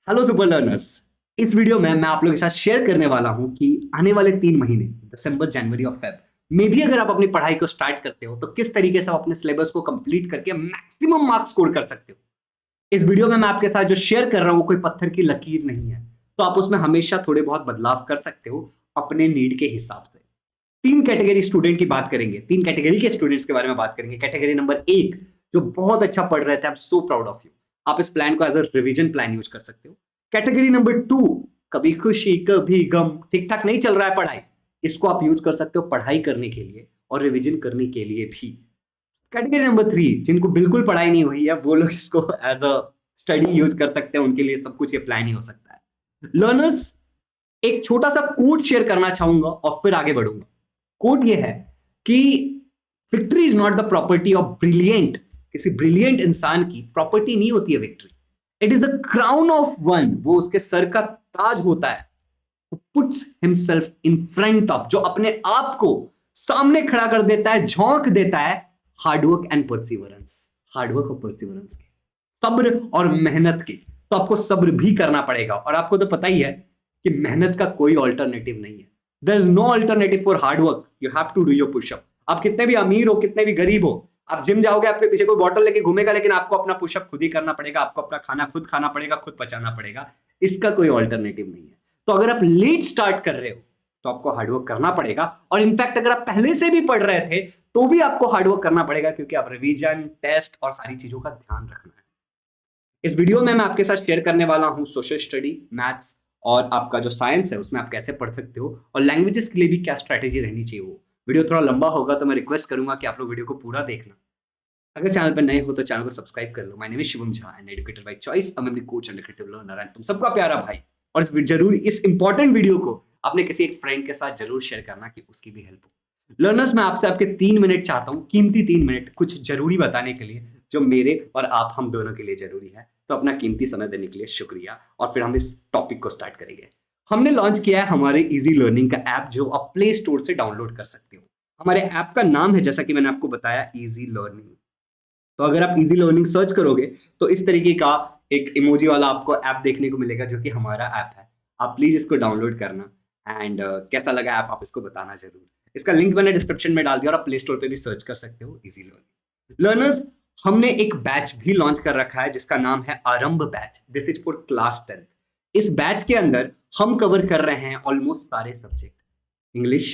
Hello super learners. इस video में मैं आप लोगों के साथ शेयर करने वाला हूं कि आने वाले 3 महीने दिसंबर, जनवरी और फेब में भी अगर आप अपनी पढ़ाई को स्टार्ट करते हो तो किस तरीके से आप अपने सिलेबस को कंप्लीट करके मैक्सिमम मार्क्स स्कोर कर सकते हो। इस वीडियो में मैं आपके साथ जो शेयर कर रहा हूं वो कोई पत्थर की लकीर नहीं है, तो आप उसमें हमेशा थोड़े बहुत बदलाव कर सकते हो अपने नीड के हिसाब से। 3 कैटेगरी स्टूडेंट की बात करेंगे, 3 कैटेगरी के स्टूडेंट्स के बारे में बात करेंगे। कैटेगरी नंबर 1 जो बहुत अच्छा पढ़ रहे थे, I am so proud of you. आप इस प्लान को as a revision plan use कर सकते हो। कैटेगरी नंबर 2, कभी खुशी कभी गम, ठीक ठाक नहीं चल रहा है पढ़ाई, इसको आप यूज कर सकते हो पढ़ाई करने के लिए और रिवीजन करने के लिए भी। कैटेगरी नंबर 3 जिनको बिल्कुल पढ़ाई नहीं हुई है वो लोग इसको एज अ स्टडी यूज कर सकते हैं, उनके लिए सब कुछ ये प्लान ही हो सकता है। लर्नर्स, एक छोटा सा कोट शेयर करना चाहूंगा और फिर आगे बढ़ूंगा। कोट ये है कि victory is not the property of brilliant, किसी ब्रिलियंट इंसान की प्रॉपर्टी नहीं होती है victory. It is the crown of one, वो उसके सर का ताज होता है। Puts himself in front of, जो अपने आप को सामने खड़ा कर देता है, झोंक देता है हार्डवर्क एंड परसिवरेंस, हार्डवर्क और परसिवरेंस के, सब्र और मेहनत की। तो आपको सब्र भी करना पड़ेगा और आपको तो पता ही है कि मेहनत का कोई ऑल्टरनेटिव नहीं है। There is no alternative for hard work, you have to do your pushup. आप कितने भी अमीर हो, कितने भी गरीब हो, आप जिम जाओगे, आपके पीछे कोई बॉटल लेके घूमेगा, लेकिन आपको अपना पुशअप खुद ही करना पड़ेगा, आपको अपना खाना खुद खाना पड़ेगा, खुद पचाना पड़ेगा। इसका कोई ऑल्टरनेटिव नहीं है। तो अगर आप लेट स्टार्ट कर रहे हो तो आपको हार्डवर्क करना पड़ेगा, और इनफैक्ट अगर आप पहले से भी पढ़ रहे थे तो भी आपको हार्डवर्क करना पड़ेगा, क्योंकि आप रिवीजन, टेस्ट और सारी चीजों का ध्यान रखना है। इस वीडियो में मैं आपके साथ शेयर करने वाला हूं सोशल स्टडी, मैथ्स और आपका जो साइंस है उसमें आप कैसे पढ़ सकते हो, और लैंग्वेजेस के लिए भी क्या स्ट्रैटेजी रहनी चाहिए। वो वीडियो थोड़ा लंबा होगा तो मैं रिक्वेस्ट करूंगा कि आप लोग वीडियो को पूरा देखना। अगर चैनल पर नए हो तो चैनल को सब्सक्राइब कर लो। My name is Shivam Jha and educated by choice, I am a coach and creative learner and तुम सबका प्यारा भाई। और जरूर इस इंपॉर्टेंट वीडियो को अपने किसी एक फ्रेंड के साथ जरूर शेयर करना कि उसकी भी हेल्प हो। लर्नर्स, मैं आपसे आपके 3 मिनट चाहता हूँ, कीमती 3 मिनट कुछ जरूरी बताने के लिए, जो मेरे और आप हम दोनों के लिए जरूरी है। तो अपना कीमती समय देने के लिए शुक्रिया, और फिर हम इस टॉपिक को स्टार्ट करेंगे। हमने लॉन्च किया है हमारे इजी लर्निंग का ऐप, जो आप प्ले स्टोर से डाउनलोड कर सकते हो। हमारे ऐप का नाम है, जैसा कि मैंने आपको बताया, इजी लर्निंग। तो अगर आप इजी लर्निंग सर्च करोगे तो इस तरीके का एक इमोजी वाला आपको ऐप देखने को मिलेगा, जो कि हमारा ऐप है। आप प्लीज इसको डाउनलोड करना एंड कैसा लगा ऐप आप इसको बताना जरूर। इसका लिंक मैंने डिस्क्रिप्शन में डाल दिया और आप प्ले स्टोर पे भी सर्च कर सकते हो इजी लर्निंग। लर्नर्स, हमने एक बैच भी लॉन्च कर रखा है जिसका नाम है आरंभ batch. This is for class 10th। इस बैच के अंदर हम कवर कर रहे हैं ऑलमोस्ट सारे सब्जेक्ट। इंग्लिश,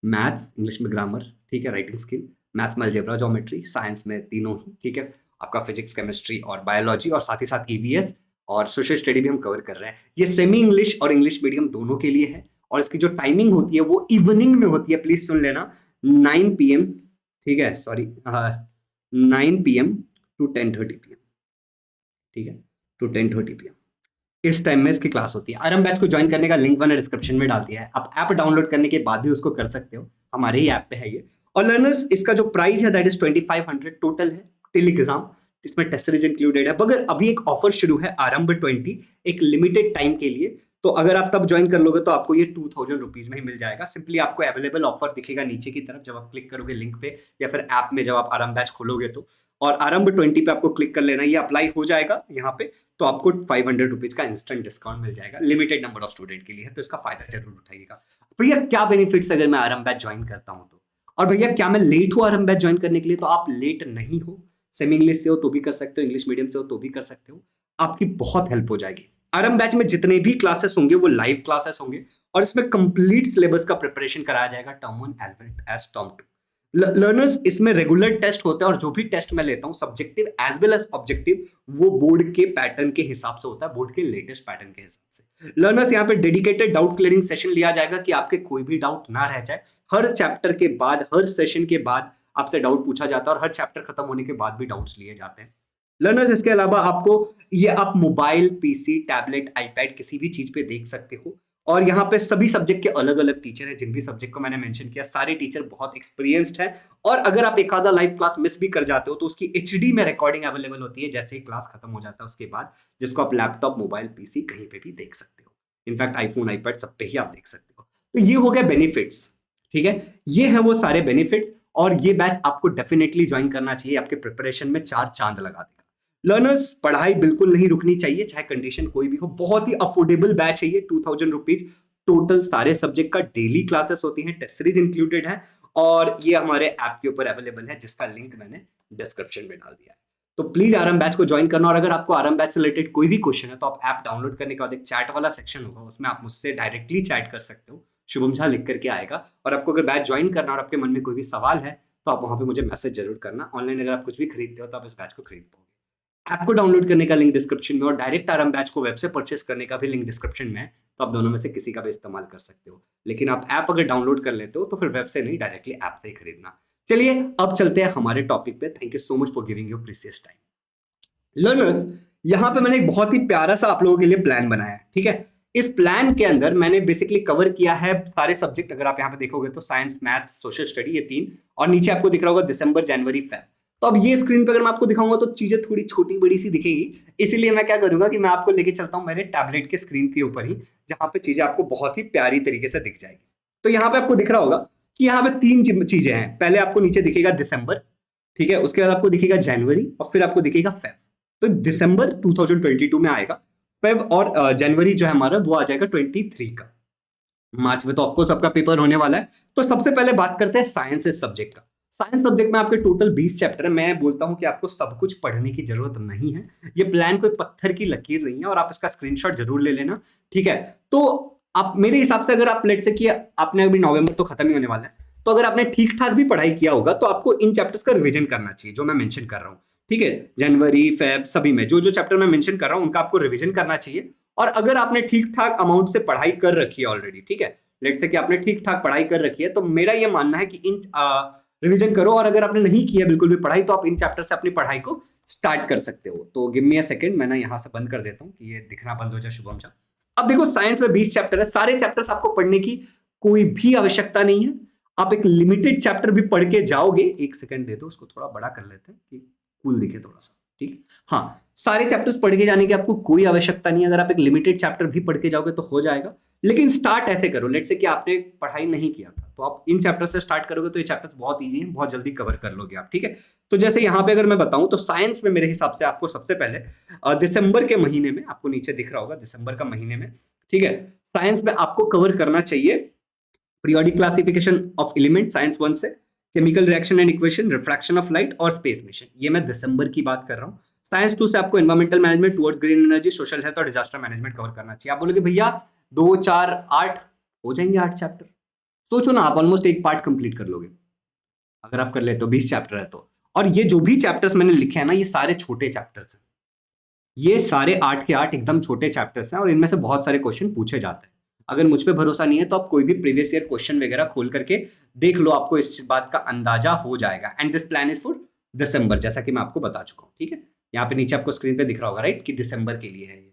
मैथ्स, इंग्लिश में ग्रामर, ठीक है, राइटिंग स्किल, मैथ्स में अलजेब्रा, ज्योमेट्री, साइंस में तीनों ही, ठीक है, आपका फिजिक्स, केमिस्ट्री और बायोलॉजी, और साथ ही साथ ईवीएस और सोशल स्टडी भी हम कवर कर रहे हैं। ये सेमी इंग्लिश और इंग्लिश मीडियम दोनों के लिए है, और इसकी जो टाइमिंग होती है वो इवनिंग में होती है। प्लीज सुन लेना, 9 PM, ठीक है, सॉरी, 9 PM टू 10:30 PM, ठीक है, टू 10:30 PM इस टाइम में इसकी क्लास होती है। आरएम बैच को ज्वाइन करने का लिंक मैंने डिस्क्रिप्शन में डाल दिया है। आप ऐप डाउनलोड करने के बाद भी उसको कर सकते हो, हमारे ही ऐप पे है ये। और लर्नर्स, इसका जो प्राइस है दैट इज 2500 टोटल है टिल एग्जाम। इसमें टेस्ट सीरीज इंक्लूडेड है, मगर अभी एक ऑफर शुरू है आरंभ 20, एक लिमिटेड टाइम के लिए। तो अगर आप तब ज्वाइन कर लोगे तो आपको ये 2000 रुपीज में ही मिल जाएगा। सिंपली आपको अवेलेबल ऑफर दिखेगा नीचे की तरफ जब आप क्लिक करोगे लिंक पे, या फिर ऐप में जब आप आरंभ बैच खोलोगे तो, और आरंभ 20 पे आपको क्लिक कर लेना, ये अप्लाई हो जाएगा यहाँ पे। तो आपको 500 रुपीज का इंस्टेंट डिस्काउंट मिल जाएगा, लिमिटेड नंबर ऑफ स्टूडेंट के लिए है, तो इसका फायदा जरूर उठाइएगा। भैया क्या बेनिफिट्स अगर मैं आरंभ बैच ज्वाइन करता हूं तो, और भैया क्या मैं लेट हूं आरंभ बैच ज्वाइन करने के लिए? तो आप लेट नहीं हो। सेमी इंग्लिश से हो तो भी कर सकते हो, इंग्लिश मीडियम से हो तो भी कर सकते हो, आपकी बहुत हेल्प हो जाएगी। आरंभ बैच में जितने भी क्लासेस होंगे वो लाइव क्लासेस होंगे, और इसमें कंप्लीट सिलेबस का प्रिपरेशन कराया जाएगा, term 1 as well as term 2। Learners, इसमें रेगुलर टेस्ट होते हैं, और जो भी टेस्ट मैं लेता हूं subjective as well as objective, वो बोर्ड के पैटर्न के हिसाब से होता है, बोर्ड के लेटेस्ट पैटर्न के हिसाब से। लर्नर्स, यहाँ पे डेडिकेटेड डाउट क्लियरिंग सेशन लिया जाएगा कि आपके कोई भी डाउट ना रह जाए। हर चैप्टर के बाद, हर सेशन के बाद आपसे डाउट पूछा जाता है, और हर चैप्टर खत्म होने के बाद भी डाउट्स लिए जाते हैं। लर्नर्स, इसके अलावा आपको ये आप मोबाइल, पीसी, टैबलेट, आईपैड किसी भी चीज पे देख सकते हो, और यहाँ पे सभी सब्जेक्ट के अलग अलग टीचर हैं। जिन भी सब्जेक्ट को मैंने मेंशन किया सारे टीचर बहुत एक्सपीरियंस्ड हैं, और अगर आप एक आधा लाइव क्लास मिस भी कर जाते हो तो उसकी एचडी में रिकॉर्डिंग अवेलेबल होती है जैसे ही क्लास खत्म हो जाता है उसके बाद, जिसको आप लैपटॉप, मोबाइल, पीसी कहीं पे भी देख सकते हो। इनफैक्ट आईफोन, आईपैड सब पे ही आप देख सकते हो। तो ये हो गया बेनिफिट्स, ठीक है, ये है वो सारे बेनिफिट्स, और ये बैच आपको डेफिनेटली ज्वाइन करना चाहिए, आपके प्रिपरेशन में चार चांद लगा देगा। लर्नर्स, पढ़ाई बिल्कुल नहीं रुकनी चाहिए, चाहे कंडीशन कोई भी हो। बहुत ही अफोर्डेबल बैच है ये, 2000 रुपीज टोटल सारे सब्जेक्ट का। डेली क्लासेस होती हैं, टेस्ट सीरीज इंक्लूडेड है, और ये हमारे ऐप के ऊपर अवेलेबल है, जिसका लिंक मैंने डिस्क्रिप्शन में डाल दिया है। तो प्लीज आरएम बैच को ज्वाइन करना। और अगर आपको आरएम बैच से रिलेटेड कोई भी क्वेश्चन है तो आप ऐप डाउनलोड करने के बाद एक चैट वाला सेक्शन होगा, उसमें आप मुझसे डायरेक्टली चैट कर सकते हो, शुभम झा लिख करके आएगा। और आपको अगर बैच ज्वाइन करना और आपके मन में कोई भी सवाल है तो आप वहां पे मुझे मैसेज जरूर करना। ऑनलाइन अगर आप कुछ भी खरीदते हो तो आप इस बैच को खरीद पाओगे। ऐप को डाउनलोड करने का लिंक डिस्क्रिप्शन में, और डायरेक्ट आरएम बैच को वेब से परचेस करने का भी लिंक डिस्क्रिप्शन में है। तो आप दोनों में से किसी का भी इस्तेमाल कर सकते हो, लेकिन आप ऐप अगर डाउनलोड कर लेते हो तो फिर वेब से नहीं, डायरेक्टली ऐप से ही खरीदना। चलिए अब चलते हैं हमारे टॉपिक पे। Thank you so much for giving your precious time. Learners, यहां पे मैंने एक बहुत ही प्यारा सा आप लोगों के लिए प्लान बनाया है, ठीक है। इस प्लान के अंदर मैंने बेसिकली कवर किया है सारे सब्जेक्ट। अगर आप यहां पे देखोगे तो साइंस, मैथ्स, सोशल स्टडी, ये तीन, और नीचे आपको दिख रहा होगा दिसंबर, जनवरी, फेब। तो अब ये स्क्रीन पे अगर मैं आपको दिखाऊंगा तो चीजें थोड़ी छोटी बड़ी सी दिखेगी, इसीलिए मैं क्या करूंगा कि मैं आपको लेके चलता हूं मेरे टैबलेट के स्क्रीन के ऊपर ही, जहां पे चीजें आपको बहुत ही प्यारी तरीके से दिख जाएगी। तो यहाँ पे आपको दिख रहा होगा कि यहाँ पे तीन चीजें हैं। पहले आपको नीचे दिखेगा दिसंबर, ठीक है, उसके बाद आपको दिखेगा जनवरी, और फिर आपको दिखेगा फेब। तो दिसंबर 2022 में आएगा, फेब और जनवरी जो है हमारा वो आ जाएगा 23 का। मार्च में तो ऑफकोर्स आपका पेपर होने वाला है। तो सबसे पहले बात करते हैं साइंस सब्जेक्ट का। साइंस सब्जेक्ट में आपके टोटल 20 चैप्टर है। मैं बोलता हूं कि आपको सब कुछ पढ़ने की जरूरत नहीं है, ये प्लान कोई पत्थर की लकीर नहीं है, और आप इसका स्क्रीनशॉट जरूर ले लेना, ठीक है। तो आप मेरे हिसाब से, अगर आप लेट से किया, आपने अभी नवंबर तो खत्म ही होने वाला है, तो अगर आपने ठीक ठाक भी पढ़ाई किया होगा तो आपको इन चैप्टर्स का रिवीजन करना चाहिए जो मैं मेंशन कर रहा हूं, ठीक है। जनवरी, फेब, सभी में जो जो चैप्टर मैं मेंशन कर रहा हूं उनका आपको रिवीजन करना चाहिए। और अगर आपने ठीक ठाक अमाउंट से पढ़ाई कर रखी है ऑलरेडी, ठीक है, लेट्स से कि आपने ठीक ठाक पढ़ाई कर रखी है, तो मेरा ये मानना है कि इन रिवीजन करो। और अगर आपने नहीं किया बिल्कुल भी पढ़ाई, तो आप इन चैप्टर से अपनी पढ़ाई को स्टार्ट कर सकते हो। तो गिव मी अ सेकंड, मैं ना यहां से बंद कर देता हूं कि ये दिखना बंद हो जाए शुभम चा। अब देखो, साइंस में 20 चैप्टर है, सारे चैप्टर्स आपको पढ़ने की कोई भी आवश्यकता नहीं है। आप एक लिमिटेड चैप्टर भी पढ़ के जाओगे। एक सेकंड दे दो, उसको थोड़ा बड़ा कर लेते हैं कि कूल दिखे थोड़ा सा, ठीक है। हाँ, सारे चैप्टर्स पढ़ के जाने की आपको कोई आवश्यकता नहीं है। अगर आप एक लिमिटेड चैप्टर भी पढ़ के जाओगे तो हो जाएगा, लेकिन स्टार्ट ऐसे करो, लेट्स से कि आपने पढ़ाई नहीं किया था तो आप इन चैप्टर से स्टार्ट करोगे तो ये चैप्टर्स बहुत इजी हैं, बहुत जल्दी कवर कर लोगे आप, ठीक है। तो जैसे यहाँ पे अगर मैं बताऊं तो साइंस में मेरे हिसाब से आपको सबसे पहले दिसंबर के महीने में, आपको नीचे दिख रहा होगा दिसंबर का महीने में, ठीक है, साइंस में आपको कवर करना चाहिए periodic classification of element, science 1 से, chemical reaction and equation, refraction of light और स्पेस मिशन। ये मैं दिसंबर की बात कर रहा हूँ। साइंस 2 से आपको environmental management, towards green energy, social health और डिजास्टर मैनेजमेंट कवर करना चाहिए। आप बोलोगे भैया 2, 4, 8 हो जाएंगे 8 चैप्टर? सोचो ना, आप ऑलमोस्ट एक पार्ट कंप्लीट कर लोगे अगर आप कर ले तो, 20 चैप्टर है तो। और ये जो भी चैप्टर्स मैंने लिखे हैं ना, ये सारे छोटे चैप्टर्स हैं, ये सारे 8 के 8 एकदम छोटे चैप्टर्स हैं, और इनमें से बहुत सारे क्वेश्चन पूछे जाते हैं। अगर मुझ पे भरोसा नहीं है तो आप कोई भी प्रीवियस ईयर क्वेश्चन वगैरह खोल करके देख लो, आपको इस बात का अंदाजा हो जाएगा। And this plan is for December, जैसा कि मैं आपको बता चुका हूं, ठीक है। यहाँ पे नीचे आपको स्क्रीन पे दिख रहा होगा, राइट, कि दिसंबर के लिए है ये,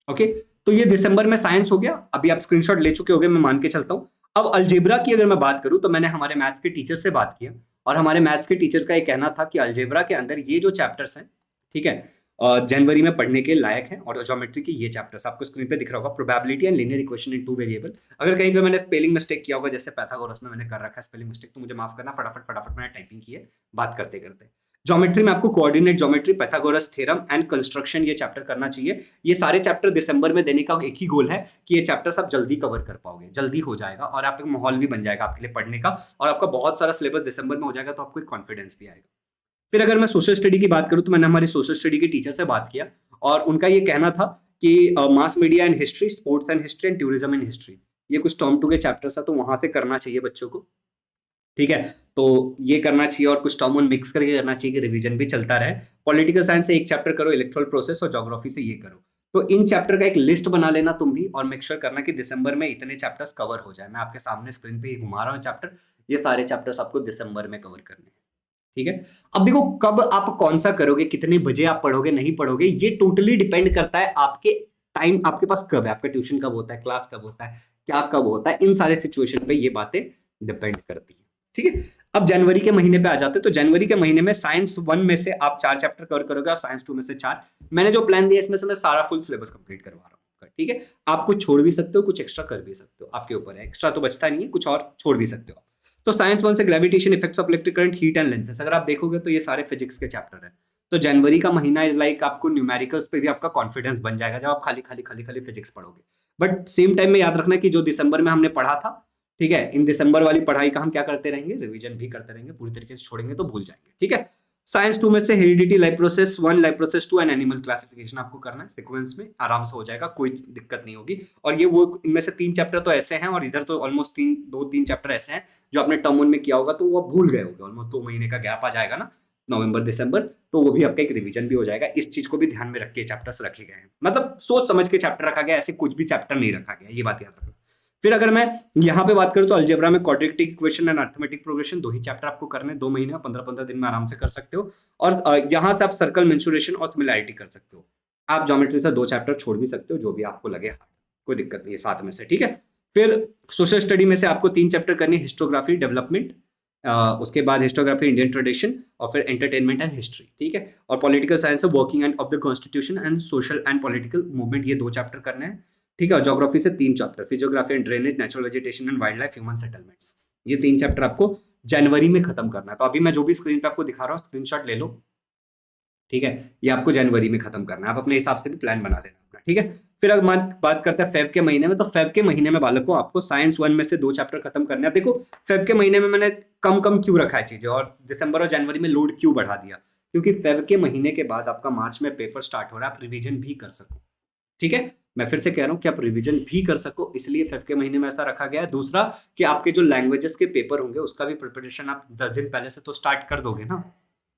ओके। तो ये दिसंबर में साइंस हो गया। अभी आप स्क्रीनशॉट ले चुके होंगे, मैं मान के चलता हूं। अब अलजेब्रा की अगर मैं बात करूं तो मैंने हमारे मैथ्स के टीचर से बात किया, और हमारे मैथ्स के टीचर्स का ये कहना था कि अलजेब्रा के अंदर ये जो चैप्टर्स हैं, ठीक है, जनवरी में पढ़ने के लायक है। और ज्योमेट्री के ये चैप्टर्स आपको स्क्रीन पे दिख रहा होगा, probability and linear equation in 2 variable. अगर कहीं पे मैंने स्पेलिंग मिस्टेक किया होगा, जैसे पाइथागोरस में मैंने कर रखा है स्पेलिंग मिस्टेक, तो मुझे माफ करना, फटाफट मैंने टाइपिंग की है बात करते करते। ज्योमेट्री में आपको coordinate geometry, Pythagoras theorem and construction ये चैप्टर करना चाहिए। ये सारे चैप्टर दिसंबर में देने का एक ही गोल है कि ये चैप्टर्स आप जल्दी कवर कर पाओगे, जल्दी हो जाएगा, और आप एक माहौल भी बन जाएगा आपके लिए पढ़ने का, और आपका बहुत सारा सिलेबस दिसंबर में हो जाएगा, तो आपको एक कॉन्फिडेंस भी आएगा। फिर अगर मैं सोशल स्टडी की बात करूं तो मैंने हमारे सोशल स्टडी के टीचर से बात किया, और उनका ये कहना था कि mass media and history, sports and history and tourism in history, ये कुछ टर्म 2 के चैप्टर्स है, तो वहां से करना चाहिए बच्चों को, ठीक है। तो ये करना चाहिए, और कुछ टर्म मिक्स करके करना चाहिए कि रिवीजन भी चलता रहे। पॉलिटिकल साइंस से एक चैप्टर करो, इलेक्ट्रल प्रोसेस, और ज्योग्राफी से ये करो। तो इन चैप्टर का एक लिस्ट बना लेना तुम भी, और मेक श्योर करना कि दिसंबर में इतने चैप्टर्स कवर हो जाए। मैं आपके सामने स्क्रीन पे ही घुमा रहा हूँ चैप्टर, ये सारे चैप्टर्स आपको दिसंबर में कवर करने हैं, ठीक है। अब देखो, कब आप कौन सा करोगे, कितने बजे आप पढ़ोगे नहीं पढ़ोगे, ये टोटली डिपेंड करता है आपके टाइम, आपके पास कब है, आपका ट्यूशन कब होता है, क्लास कब होता है, क्या कब होता है, इन सारे सिचुएशन पे ये बातें डिपेंड करती है, ठीक है। अब जनवरी के महीने पे आ जाते हैं। तो जनवरी के महीने में साइंस 1 में से आप 4 चैप्टर कवर करोगे, और साइंस 2 में से 4। मैंने जो प्लान दिया इसमें से मैं सारा फुल सिलेबस कंप्लीट करवा रहा हूँ, ठीक है। आप कुछ छोड़ भी सकते हो, कुछ एक्स्ट्रा कर भी सकते हो, आपके ऊपर है। एक्स्ट्रा तो बचता नहीं है, कुछ और छोड़ भी सकते हो। तो साइंस 1 से gravitation, effects of electric current, heat and lenses, अगर आप देखोगे तो ये सारे फिजिक्स के चैप्टर है। तो जनवरी का महीना इज लाइक आपको न्यूमेरिकल्स पे भी आपका कॉन्फिडेंस बन जाएगा जब आप खाली खाली खाली खाली फिजिक्स पढ़ोगे। बट सेम टाइम में याद रखना कि जो दिसंबर में हमने पढ़ा था, ठीक है, इन दिसंबर वाली पढ़ाई का हम क्या करते रहेंगे, रिवीजन भी करते रहेंगे, पूरी तरीके से छोड़ेंगे तो भूल जाएंगे, ठीक है। साइंस 2 में से heredity, life process 1, life process 2 and animal classification आपको करना है सीक्वेंस में, आराम से हो जाएगा, कोई दिक्कत नहीं होगी। और ये वो इनमें से 3 चैप्टर तो ऐसे हैं और इधर तो ऑलमोस्ट 2-3 चैप्टर ऐसे हैं जो आपने टर्म 1 में किया होगा तो वो भूल गए होगे। ऑलमोस्ट 2 महीने का गैप आ जाएगा ना, नवंबर दिसंबर, तो वो भी आपका एक रिवीजन भी हो जाएगा। इस चीज को भी ध्यान में रख के चैप्टर्स रखे गए हैं, मतलब सोच समझ के चैप्टर रखा गया, ऐसे कुछ भी चैप्टर नहीं रखा गया, ये बात याद रखना। फिर अगर मैं यहाँ पे बात करूँ तो अलजेब्रा में quadratic equation and arithmetic progression 2 he chapter आपको करने, 2 महीने 15-15 दिन में आराम से कर सकते हो। और यहाँ से आप सर्कल मेंसुरेशन और सिमिलैरिटी कर सकते हो। आप ज्योमेट्री से 2 चैप्टर छोड़ भी सकते हो, जो भी आपको लगे हार्ड, कोई दिक्कत नहीं है, 7 में से, ठीक है। फिर सोशल स्टडी में से आपको 3 चैप्टर करने, हिस्टोग्राफी, डेवलपमेंट, उसके बाद हिस्टोग्राफी, इंडियन ट्रेडिशन, और फिर एंटरटेनमेंट एंड हिस्ट्री, ठीक है। और political science, working end of the constitution and social and political movement, ये 2 चैप्टर करने हैं, ठीक है। और ज्योग्राफी से 3 chapter, physiography and drainage, natural vegetation and wild life, human settlements, ये 3 चैप्टर आपको जनवरी में खत्म करना है। तो अभी मैं जो भी स्क्रीन पे आपको दिखा रहा हूँ स्क्रीनशॉट ले लो, ठीक है, ये आपको जनवरी में खत्म करना है। आप अपने हिसाब से भी प्लान बना लेना अपना, ठीक है। फिर अगर बात करते हैं फेब के महीने में, तो फेब के महीने में बालकों आपको साइंस 1 में से 2 चैप्टर खत्म करने हैं। देखो फेब के महीने में मैंने कम कम क्यों रखा है चीजें और दिसंबर और जनवरी में लोड क्यों बढ़ा दिया, क्योंकि फेब के महीने के बाद आपका मार्च में पेपर स्टार्ट हो रहा है, आप रिविजन भी कर सको, ठीक है। मैं फिर से कह रहा हूं कि आप रिवीजन भी कर सको, इसलिए फेब के महीने में ऐसा रखा गया है। दूसरा कि आपके जो लैंग्वेजेस के पेपर होंगे उसका भी प्रिपरेशन आप 10 दिन पहले से तो स्टार्ट कर दोगे ना,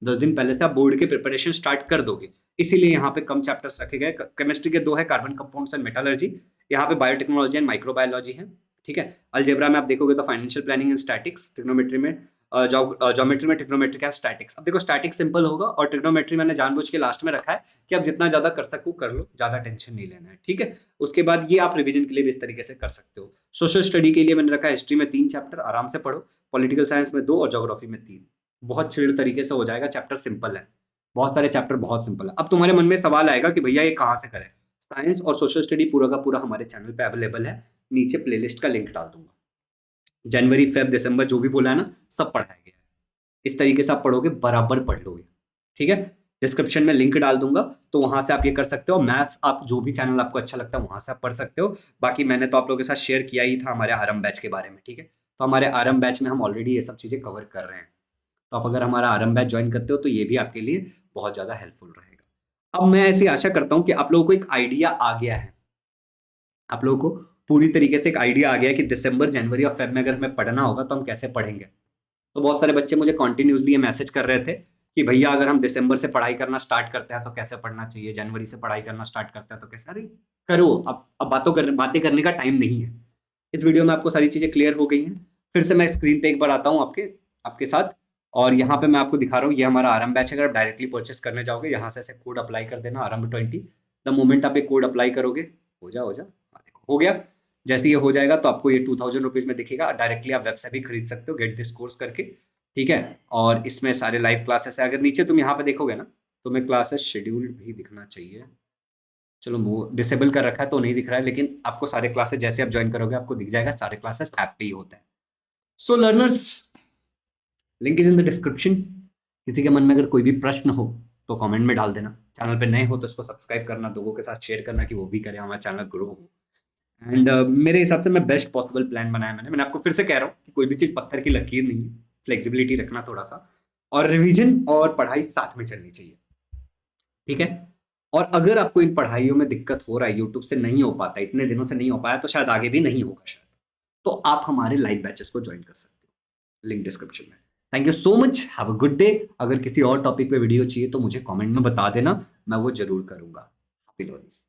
10 दिन पहले से आप बोर्ड के प्रिपरेशन स्टार्ट कर दोगे, इसीलिए यहाँ पे कम चैप्टर्स रखे गए। केमिस्ट्री के 2 है, कार्बन कंपाउंड्स एंड मेटलर्जी, यहाँ पे बायोटेक्नोलॉजी एंड माइक्रोबायोलॉजी है, ठीक है। अलजेब्रा में आप देखोगे तो financial planning and statics, trigonometry में ज्योमेट्री में ट्रिग्नोमेट्री का स्टैटिक्स। अब देखो स्टैटिक्स सिंपल होगा और ट्रिग्नोमेट्री मैंने जानबूझ के लास्ट में रखा है कि आप जितना ज्यादा कर सको कर लो, ज्यादा टेंशन नहीं लेना है, ठीक है। उसके बाद ये आप रिवीजन के लिए भी इस तरीके से कर सकते हो। सोशल स्टडी के लिए मैंने रखा है हिस्ट्री में 3 चैप्टर, आराम से पढ़ो, पॉलिटिकल साइंस में 2 और ज्योग्राफी में 3, बहुत चिल्ड तरीके से हो जाएगा, चैप्टर सिंपल है, बहुत सारे चैप्टर बहुत सिंपल है। अब तुम्हारे मन में सवाल आएगा कि भैया ये कहाँ से करें। साइंस और सोशल स्टडी पूरा का पूरा हमारे चैनल पे अवेलेबल है, नीचे प्लेलिस्ट का लिंक डाल दूंगा। जनवरी फेब दिसंबर जो भी बोला है ना सब पढ़ाया गया है, इस तरीके से आप पढ़ोगे बराबर पढ़ लोगे, ठीक है। डिस्क्रिप्शन में लिंक डाल दूंगा, तो वहां से आप ये कर सकते हो। मैथ्स आप जो भी चैनल आपको अच्छा लगता है वहां से आप पढ़ सकते हो। बाकी मैंने तो आप लोगों के साथ शेयर किया ही था हमारे आरएम बैच के बारे में, ठीक है। तो हमारे आरएम बैच में हम ऑलरेडी ये सब चीजें कवर कर रहे हैं, तो आप अगर हमारा आरएम बैच ज्वाइन करते हो तो ये भी आपके लिए बहुत ज्यादा हेल्पफुल रहेगा। अब मैं ऐसी आशा करता हूं कि आप लोगों को एक आइडिया आ गया है, आप लोगों को पूरी तरीके से एक आइडिया आ गया है कि दिसंबर, जनवरी और फेब में अगर हमें पढ़ना होगा तो हम कैसे पढ़ेंगे। तो बहुत सारे बच्चे मुझे कंटिन्यूसली ये मैसेज कर रहे थे कि भैया अगर हम दिसंबर से पढ़ाई करना स्टार्ट करते हैं तो कैसे पढ़ना चाहिए, जनवरी से पढ़ाई करना स्टार्ट करते हैं तो कैसे। अरे करो, अब बातें करने का टाइम नहीं है। इस वीडियो में आपको सारी चीजें क्लियर हो गई हैं। फिर से मैं स्क्रीन पे एक बार आता हूँ आपके साथ, और यहाँ पे मैं आपको दिखा रहा हूँ, ये हमारा आरएम बैच। अगर आप डायरेक्टली परचेस करने जाओगे यहाँ से ऐसे कोड अप्लाई कर देना आरएम20। द मोमेंट आप एक कोड अप्लाई करोगे हो जा हाँ देखो हो गया। जैसे ये हो जाएगा तो आपको ये 2000 रुपीज में दिखेगा, डायरेक्टली आप वेबसाइट भी खरीद सकते हो गेट दिस कोर्स करके, ठीक है। और इसमें सारे लाइव क्लासेस है। अगर नीचे तुम यहाँ पे देखोगे ना तो मैं क्लासेस शेड्यूल भी दिखना चाहिए, चलो वो डिसेबल कर रखा है तो नहीं दिख रहा है, लेकिन आपको सारे क्लासेस जैसे आप ज्वाइन करोगे आपको दिख जाएगा, सारे क्लासेस ऐप पे ही होते हैं। सो learners, link is in the description. किसी के मन में अगर कोई भी प्रश्न हो तो कमेंट में डाल देना। चैनल पे नए हो तो इसको सब्सक्राइब करना, लोगों के साथ शेयर करना कि वो भी करें, हमारा चैनल ग्रो हो। एंड मेरे हिसाब से मैं बेस्ट पॉसिबल प्लान बनाया मैंने आपको फिर से कह रहा हूँ कि कोई भी चीज़ पत्थर की लकीर नहीं है, फ्लेक्सिबिलिटी रखना थोड़ा सा, और रिवीजन और पढ़ाई साथ में चलनी चाहिए, ठीक है। और अगर आपको इन पढ़ाइयों में दिक्कत हो रहा है, यूट्यूब से नहीं हो पाता, इतने दिनों से नहीं हो पाया, तो शायद आगे भी नहीं होगा शायद, तो आप हमारे लाइव बैचेस को ज्वाइन कर सकते हो, लिंक डिस्क्रिप्शन में। Thank you so much, have a good day. अगर किसी और टॉपिक पे वीडियो चाहिए तो मुझे कमेंट में बता देना, मैं वो जरूर करूंगा। Happy learning.